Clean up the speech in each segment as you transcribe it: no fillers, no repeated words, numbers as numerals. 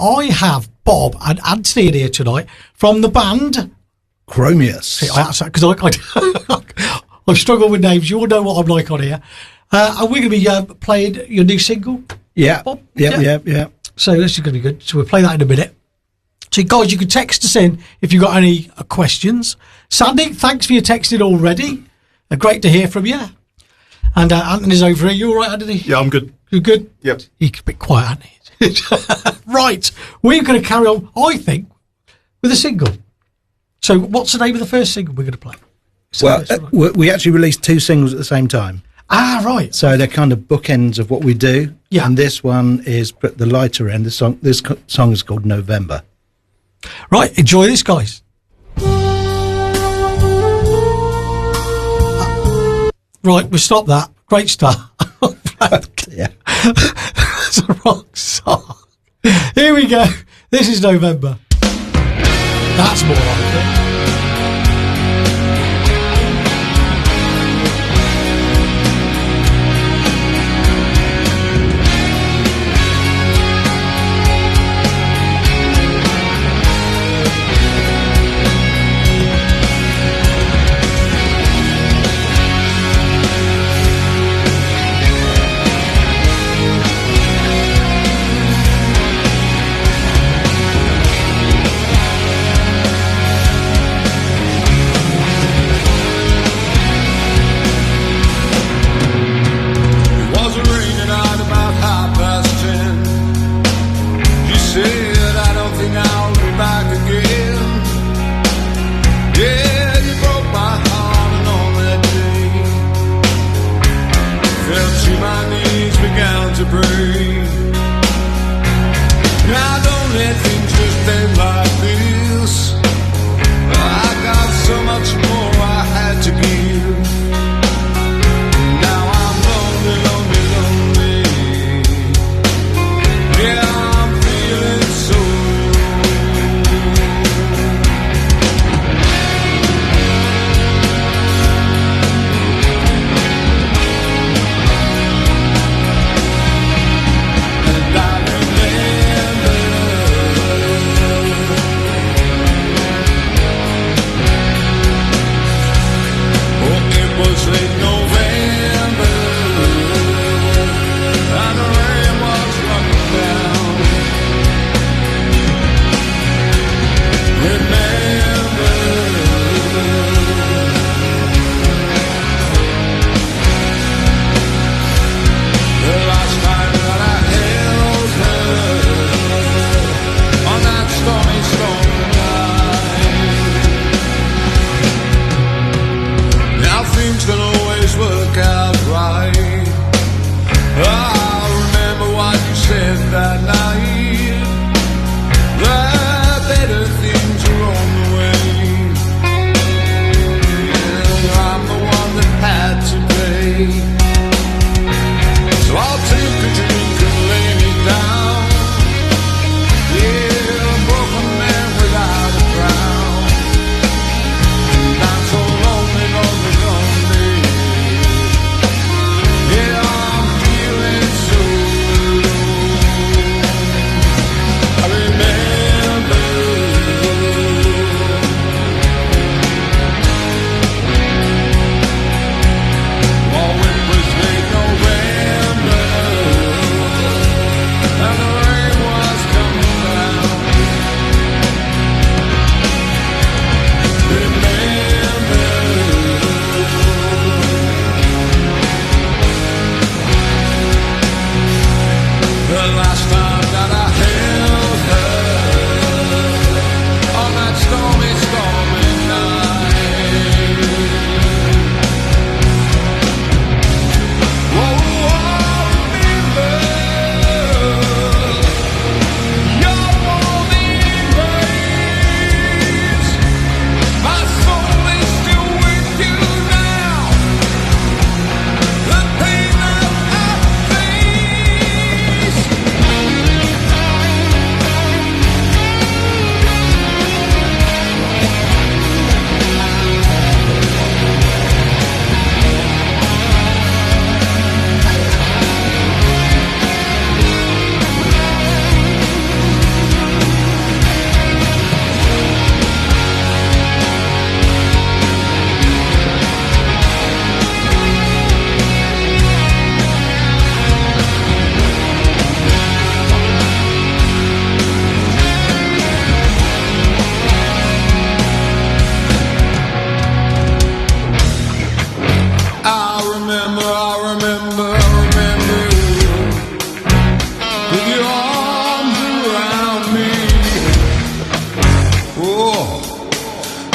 I have Bob and Antony in here tonight from the band Kromiius. Because I struggle with names. You all know what I'm like on here. And we're going to be playing your new single. Yeah. Bob? Yeah. So this is going to be good. So we'll play that in a minute. So guys, you can text us in if you've got any questions. Sandy, thanks for your texting already. Great to hear from you. And Anthony's over here. You all right, Anthony? Yeah, I'm good. You good? Yep. You're a bit quiet, Anthony. Right. We're going to carry on, I think, with a single. So what's the name of the first single we're going to play? Well, we actually released two singles at the same time. Ah, right. So they're kind of bookends of what we do. Yeah. And this one is the lighter end. This song is called November. Right. Enjoy this, guys. Right. We'll stop that. Great start. Yeah. It's a wrong song. Here we go. This is November. That's more like it.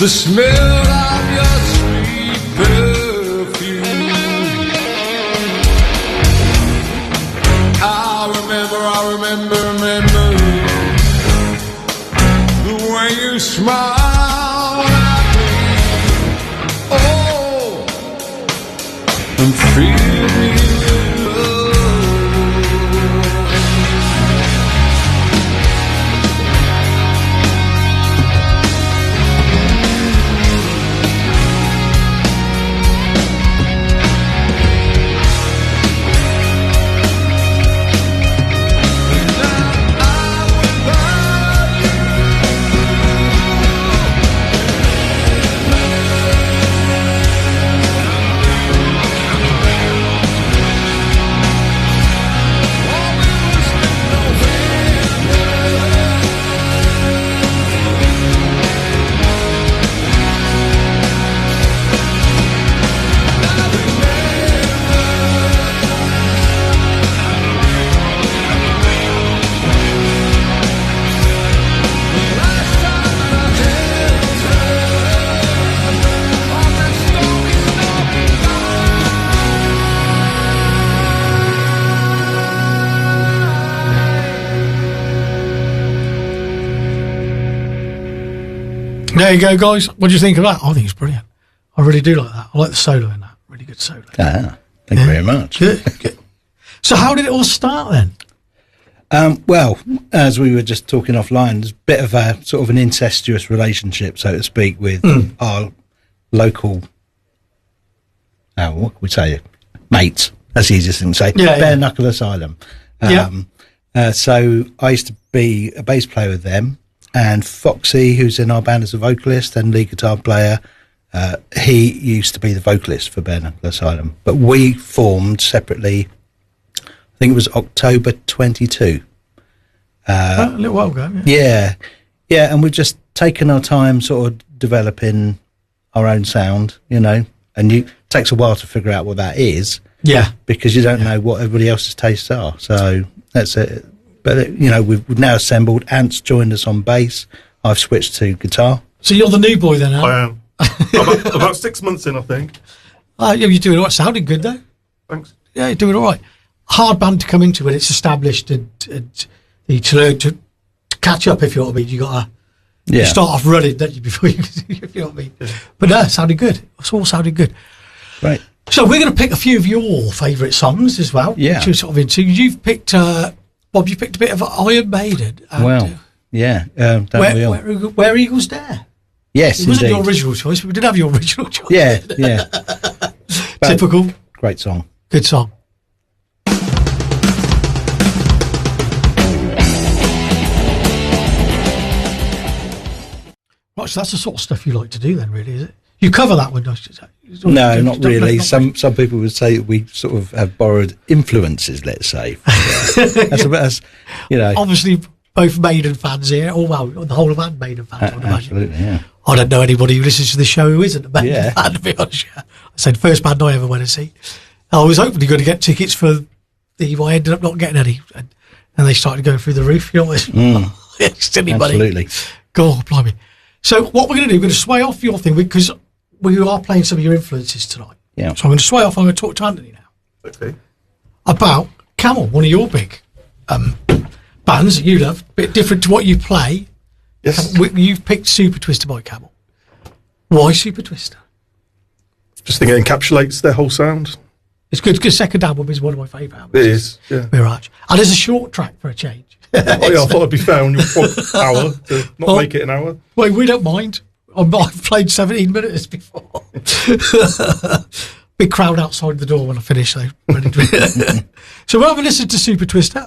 the smell of your sweet perfume. I remember the way you smile at me. Oh, and feel me. There you go, guys. What do you think of that? I think it's brilliant. I really do like that. I like the solo in that. Really good solo. Thank you very much. Good. So how did it all start then? Well, as we were just talking offline, there's a bit of a sort of an incestuous relationship, so to speak, with our local, what can we say, mates. That's the easiest thing to say. Bare Knuckle Asylum. So I used to be a bass player with them, and Foxy, who's in our band as a vocalist and lead guitar player, he used to be the vocalist for Bare Knuckle Asylum. But we formed separately, I think it was October 22. A little while ago. Yeah, and we've just taken our time sort of developing our own sound, and it takes a while to figure out what that is. Yeah. Because you don't know what everybody else's tastes are. So that's it. But, we've now assembled. Ant's joined us on bass. I've switched to guitar. So you're the new boy then, Ant? I am. about 6 months in, I think. You're doing all right. Sounding good, though. Thanks. Yeah, you're doing all right. Hard band to come into when it's established and to learn to catch up, if you know what I mean. You got to start off running, don't you, before you, if you know what I mean. Yeah. But no, it sounded good. It's all sounded good. Right. So we're going to pick a few of your favourite songs as well. Yeah. Which you're sort of into. You've picked... Bob, you picked a bit of Iron Maiden. Don't we all? Where Eagles Dare? Yes, it wasn't indeed. your original choice, but we did have your original choice. Yeah. Typical. Great song. Good song. Right, so that's the sort of stuff you like to do then, really, is it? You cover that one, don't you? No, not really. Some people would say we sort of have borrowed influences, let's say. That's Obviously, both Maiden fans here. Oh, well, the whole of band Maiden fans, I would imagine. Absolutely, yeah. I don't know anybody who listens to the show who isn't a Maiden fan, to be honest. I said, first band I ever went to see. I was hopefully going to get tickets for I ended up not getting any. And they started going through the roof. You know what it's silly money. Absolutely. God, blimey. So what we're going to do, we're going to sway off your thing because we are playing some of your influences tonight. Yeah. So I'm going to sway off. I'm going to talk to Antony now. Okay. About Camel, one of your big bands that you love, a bit different to what you play. Yes. You've picked Super Twister by Camel. Why Super Twister? Just think it encapsulates their whole sound. It's good because second album is one of my favourite albums. It is, yeah. Mirage. And there's a short track for a change. I thought it'd be fair on your hour to not make it an hour. Well, we don't mind. I've played 17 minutes before. Big crowd outside the door when I finish, though. So we'll have a listen to Super Twister,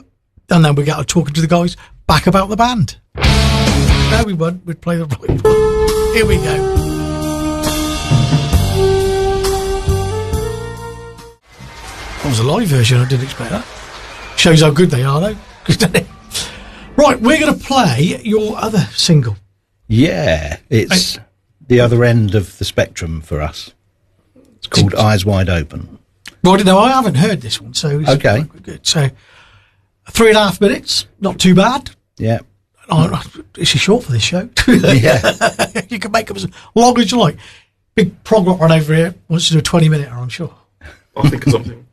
and then we get to talking to the guys back about the band. No, we won't. We'd play the right one. Here we go. That was a live version. I didn't expect that. Shows how good they are, though. Right, we're going to play your other single. Yeah, it's the other end of the spectrum for us. It's called Eyes Wide Open. Right, no, I haven't heard this one, so it's okay. Quite good. So 3.5 minutes, not too bad. Yeah. Is she short for this show? Yeah. You can make them as long as you like. Big prog rock run over here wants to do a 20-minute, I'm sure. I'll think of something.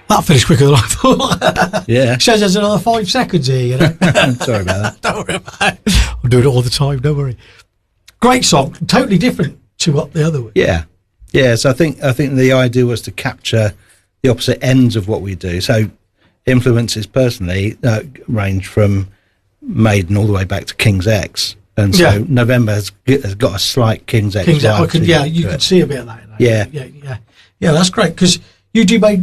That finished quicker than I thought. Yeah. Shows there's another 5 seconds here, you know. Sorry about that. Don't worry about it. I'm doing it all the time, don't worry. Great song, totally different to what the other was. Yeah. Yeah, so I think the idea was to capture the opposite ends of what we do. So influences personally range from Maiden all the way back to King's X. And so November has got a slight King's X. You can see a bit of that. Yeah. Yeah, that's great, because you do make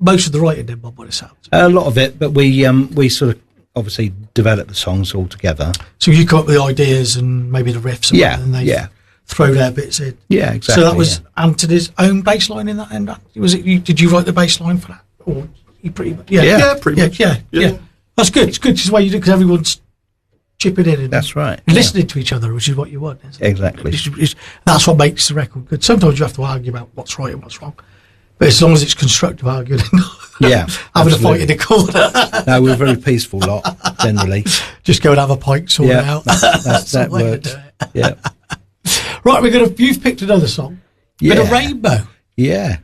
most of the writing then, Bob, what it sounds. A lot of it, but we sort of obviously develop the songs all together. So you come up with the ideas and maybe the riffs and they throw their bits in. Yeah, exactly. So that was Antony's own bass line in that end? Was it you? Did you write the bass line for that? Or you pretty much? Yeah, pretty much. Yeah. That's good. It's good. It's the way you do, because everyone's chipping in and that's right. listening to each other, which is what you want. Exactly. That's what makes the record good. Sometimes you have to argue about what's right and what's wrong, but as long as it's constructive arguing, having a fight in the corner. No, we're a very peaceful lot generally. Just go and have a pint, sort it out. That works. Yeah. Right, you've picked another song. Yeah. Bit of Rainbow. Yeah.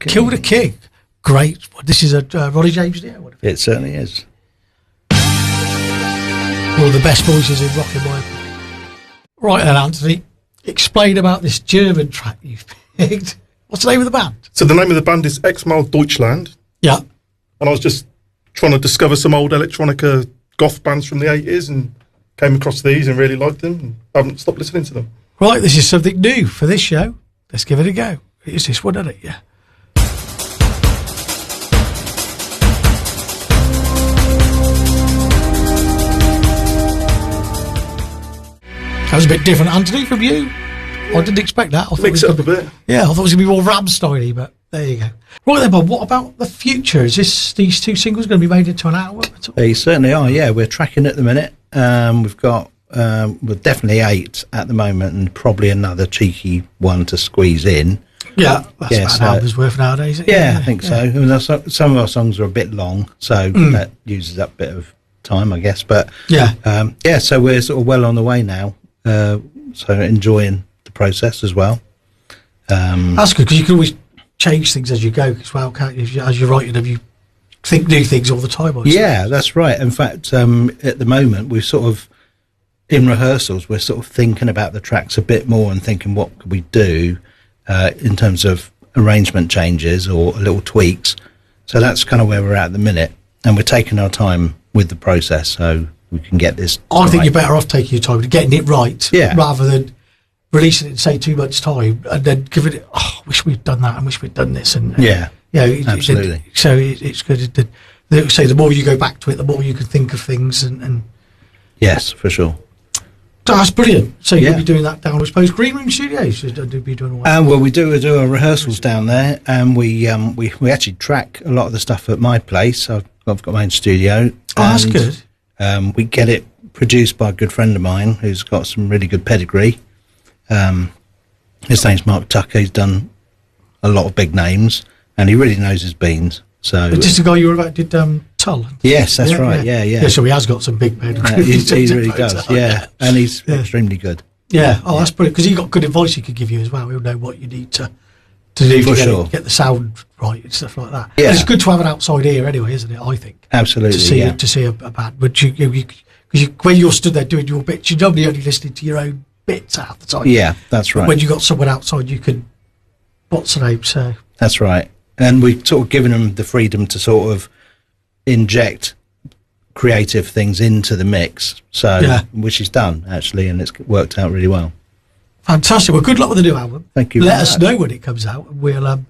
Kill the King. Great. This is a Ronnie James deal. It certainly is. One of the best voices in rock and roll. Right then, Anthony, explain about this German track you've picked. What's the name of the band? So the name of the band is X-Mal Deutschland. Yeah. And I was just trying to discover some old electronica goth bands from the 80s and came across these and really liked them and haven't stopped listening to them. Right, this is something new for this show. Let's give it a go. It's this one, isn't it? Yeah. That was a bit different, Antony, from you. I didn't expect that. I thought Mix it up a bit. Yeah, I thought it was going to be more Rammstein-y, but there you go. Right then, Bob, what about the future? Is these two singles going to be made into an album at all? They certainly are, yeah. We're tracking at the minute. We've got, well, definitely 8 at the moment and probably another cheeky one to squeeze in. Yeah, that's about an album's worth nowadays. Yeah, I think so. I mean, some of our songs are a bit long, so that uses up a bit of time, I guess. But yeah, so we're sort of well on the way now. So enjoying the process as well. That's good, because you can always change things as you go as well, can't you? As you're writing them, you think new things all the time. Yeah, that's right. In fact, at the moment, we're sort of, in rehearsals, we're sort of thinking about the tracks a bit more and thinking what could we do in terms of arrangement changes or little tweaks. So that's kind of where we're at the minute. And we're taking our time with the process so we can get this I think you're better off taking your time and getting it right, yeah, rather than releasing it in, say, 2 months' time and then giving it, wish we'd done that and wish we'd done this. And yeah, absolutely. So it's good. Say the more you go back to it, the more you can think of things. And yes, for sure. That's brilliant. So you'll be doing that down, I suppose, Green Room Studios. You'll be doing all that. Well, we do our rehearsals down there, and we actually track a lot of the stuff at my place. I've got my own studio. That's good. We get it produced by a good friend of mine who's got some really good pedigree. His name's Mark Tucker. He's done a lot of big names, and he really knows his beans. So, is this the guy you were about did Tull? Yes, that's right. Yeah. So he has got some big pedigree. He really does. Yeah, and he's extremely good. Yeah. That's brilliant, because he got good advice he could give you as well. He'll know what you need to do to get the sound right and stuff like that. Yeah, and it's good to have an outside ear anyway, isn't it? I think absolutely to see a band, but because when you're stood there doing your bits, you're normally only listening to your own bits half the time. Yeah, that's right. But when you got someone outside, you can what's the name? So that's right. And we've sort of given them the freedom to sort of inject creative things into the mix, which is done actually, and it's worked out really well. Fantastic. Well, good luck with the new album. Thank you. Let us know when it comes out, and we'll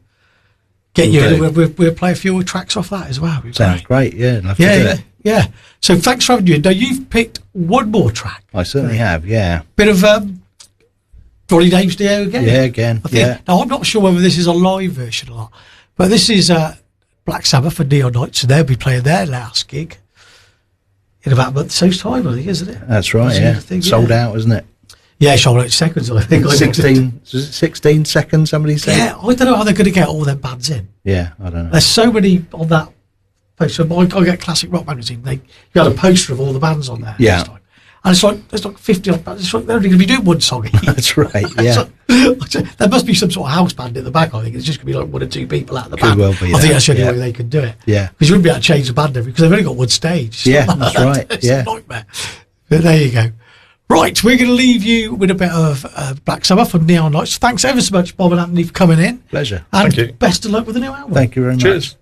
get you in. We'll play a few tracks off that as well. Sounds great. Yeah, love to do it. Yeah. So thanks for having you. Now you've picked one more track. I certainly have. Yeah. Bit of Ronnie Dave's Dio again. Yeah, again. I think, Now I'm not sure whether this is a live version or not, but this is Black Sabbath for Neon Nights, and they'll be playing their last gig in about a month's time, I think, isn't it? That's right. Yeah. Sold out, isn't it? Yeah, sold out seconds, I think. 16 seconds, somebody said? Yeah, I don't know how they're going to get all them bands in. Yeah, I don't know. There's so many on that poster. I get Classic Rock Magazine. You had a poster of all the bands on there. Yeah. And it's like, there's like 50 odd bands. It's like they're only going to be doing one song each. That's right, yeah. There must be some sort of house band at the back, I think. It's just going to be like 1 or 2 people out of the band. Well be I think that's the only way they can do it. Yeah. Because you wouldn't be able to change the band because they've only got one stage. That's right. It's a nightmare. But there you go. Right, we're going to leave you with a bit of Black Sabbath from Neon Nights. Thanks ever so much, Bob and Antony, for coming in. Pleasure. And thank you. Best of luck with the new album. Thank you very much. Cheers.